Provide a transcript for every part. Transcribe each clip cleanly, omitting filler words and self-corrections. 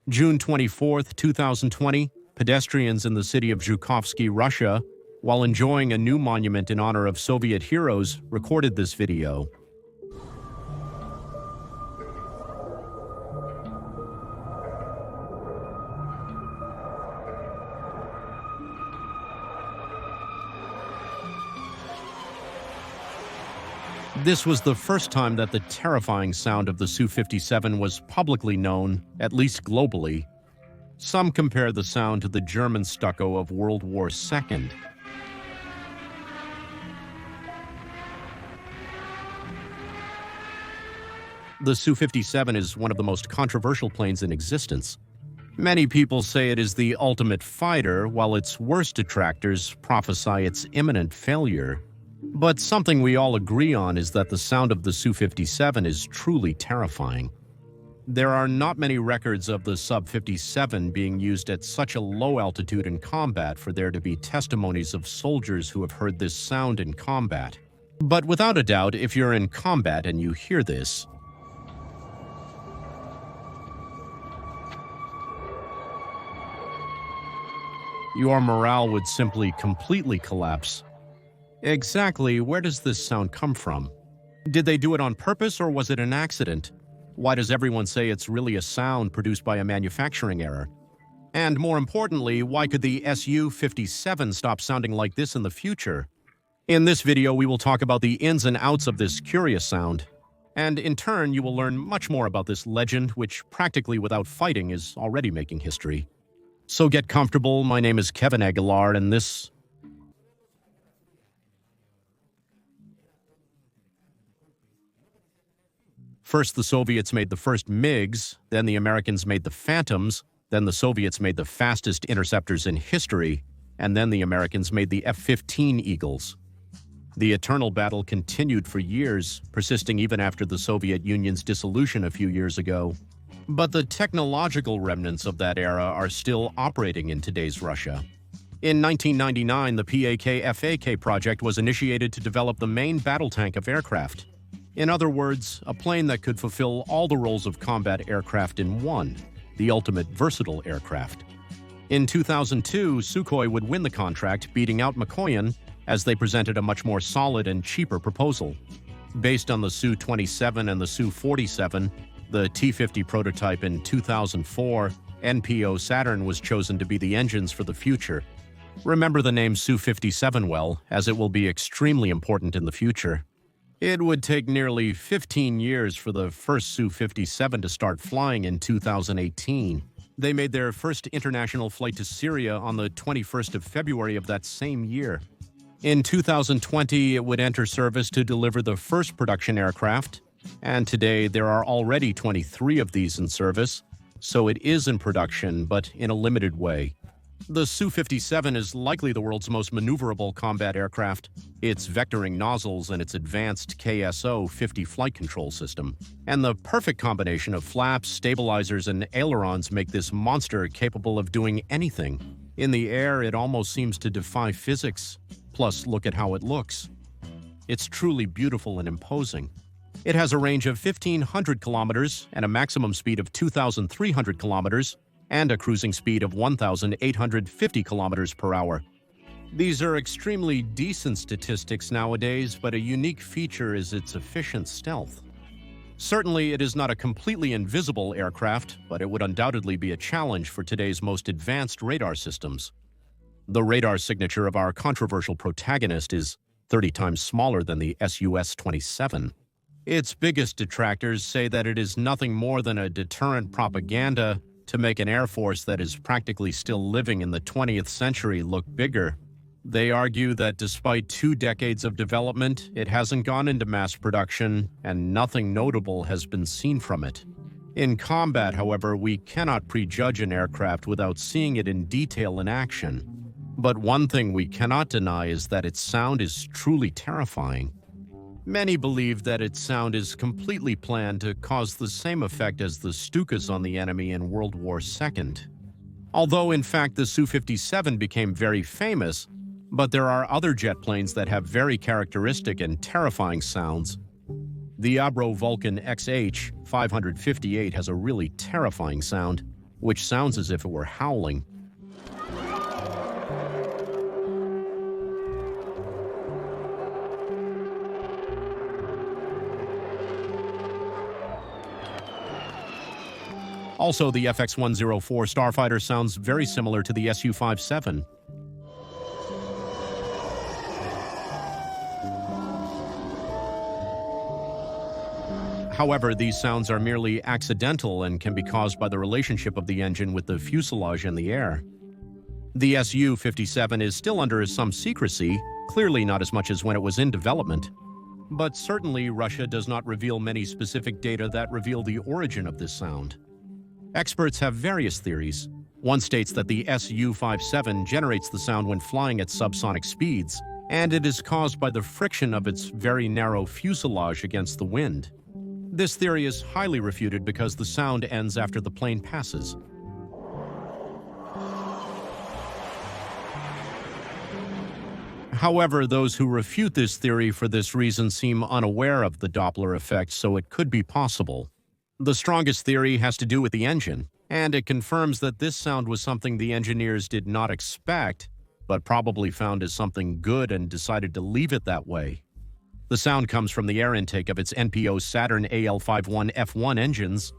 June 24, 2020, pedestrians in the city of Zhukovsky, Russia, while enjoying a new monument in honor of Soviet heroes, recorded this video. This was the first time that the terrifying sound of the Su-57 was publicly known, at least globally. Some compare the sound to the German stucco of World War II. The Su-57 is one of the most controversial planes in existence. Many people say it is the ultimate fighter, while its worst detractors prophesy its imminent failure. But something we all agree on is that the sound of the Su-57 is truly terrifying. There are not many records of the Sub-57 being used at such a low altitude in combat for there to be testimonies of soldiers who have heard this sound in combat. But without a doubt, if you're in combat and you hear this, your morale would simply completely collapse. Exactly where does this sound come from? Did they do it on purpose or was it an accident? Why does everyone say it's really a sound produced by a manufacturing error? And more importantly, why could the SU-57 stop sounding like this in the future? In this video, we will talk about the ins and outs of this curious sound. And in turn, you will learn much more about this legend, which practically without fighting is already making history. So get comfortable. My name is Kevin Aguilar, and this First, the Soviets made the first MiGs, then the Americans made the Phantoms, then the Soviets made the fastest interceptors in history, and then the Americans made the F-15 Eagles. The eternal battle continued for years, persisting even after the Soviet Union's dissolution a few years ago. But the technological remnants of that era are still operating in today's Russia. In 1999, the PAK-FAK project was initiated to develop the main battle tank of aircraft. In other words, a plane that could fulfill all the roles of combat aircraft in one, the ultimate versatile aircraft. In 2002, Sukhoi would win the contract, beating out Mikoyan, as they presented a much more solid and cheaper proposal. Based on the Su-27 and the Su-47, the T-50 prototype in 2004, NPO Saturn was chosen to be the engines for the future. Remember the name Su-57 well, as it will be extremely important in the future. It would take nearly 15 years for the first Su-57 to start flying in 2018. They made their first international flight to Syria on the 21st of February of that same year. In 2020, it would enter service to deliver the first production aircraft, and today there are already 23 of these in service, so it is in production, but in a limited way. The Su-57 is likely the world's most maneuverable combat aircraft. Its vectoring nozzles and its advanced KSO-50 flight control system, and the perfect combination of flaps, stabilizers, and ailerons make this monster capable of doing anything. In the air, it almost seems to defy physics. Plus, look at how it looks. It's truly beautiful and imposing. It has a range of 1,500 kilometers and a maximum speed of 2,300 kilometers, and a cruising speed of 1,850 kilometers per hour. These are extremely decent statistics nowadays, but a unique feature is its efficient stealth. Certainly, it is not a completely invisible aircraft, but it would undoubtedly be a challenge for today's most advanced radar systems. The radar signature of our controversial protagonist is 30 times smaller than the SU-57. Its biggest detractors say that it is nothing more than a deterrent propaganda to make an air force that is practically still living in the 20th century look bigger. They argue that despite 2 decades of development, it hasn't gone into mass production, and nothing notable has been seen from it. In combat, however, we cannot prejudge an aircraft without seeing it in detail in action. But one thing we cannot deny is that its sound is truly terrifying. Many believe that its sound is completely planned to cause the same effect as the Stukas on the enemy in World War II. Although, in fact, the Su-57 became very famous, but there are other jet planes that have very characteristic and terrifying sounds. The Abro Vulcan XH-558 has a really terrifying sound. which sounds as if it were howling. Also, the FX-104 starfighter sounds very similar to the SU-57. However, these sounds are merely accidental and can be caused by the relationship of the engine with the fuselage and the air. The SU-57 is still under some secrecy, clearly not as much as when it was in development. But certainly, Russia does not reveal many specific data that reveal the origin of this sound. Experts have various theories. One states that the SU-57 generates the sound when flying at subsonic speeds, and it is caused by the friction of its very narrow fuselage against the wind. This theory is highly refuted because the sound ends after the plane passes. However, those who refute this theory for this reason seem unaware of the Doppler effect, so it could be possible. The strongest theory has to do with the engine, and it confirms that this sound was something the engineers did not expect, but probably found as something good and decided to leave it that way. The sound comes from the air intake of its NPO Saturn AL51F1 engines.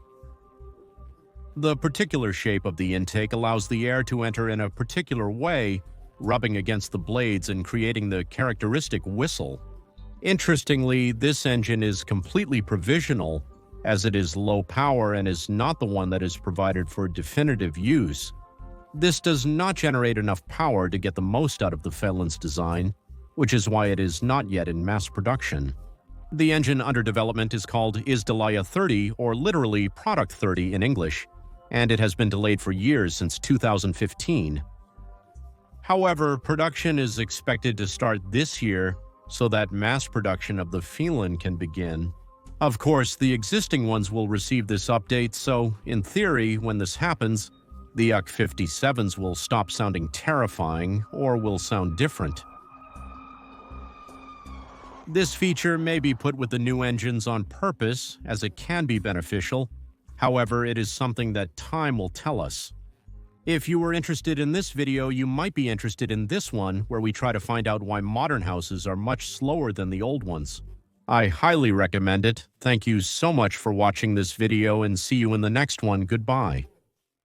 The particular shape of the intake allows the air to enter in a particular way, rubbing against the blades and creating the characteristic whistle. Interestingly, this engine is completely provisional, as it is low power and is not the one that is provided for definitive use. This does not generate enough power to get the most out of the Phelan's design, which is why it is not yet in mass production. The engine under development is called Izdalaya 30, or literally Product 30 in English, and it has been delayed for years since 2015. However, production is expected to start this year so that mass production of the Phelan can begin. Of course, the existing ones will receive this update, so, in theory, when this happens, the UC-57s will stop sounding terrifying or will sound different. This feature may be put with the new engines on purpose, as it can be beneficial. However, it is something that time will tell us. If you were interested in this video, you might be interested in this one, where we try to find out why modern houses are much slower than the old ones. I highly recommend it. Thank you so much for watching this video and see you in the next one. Goodbye.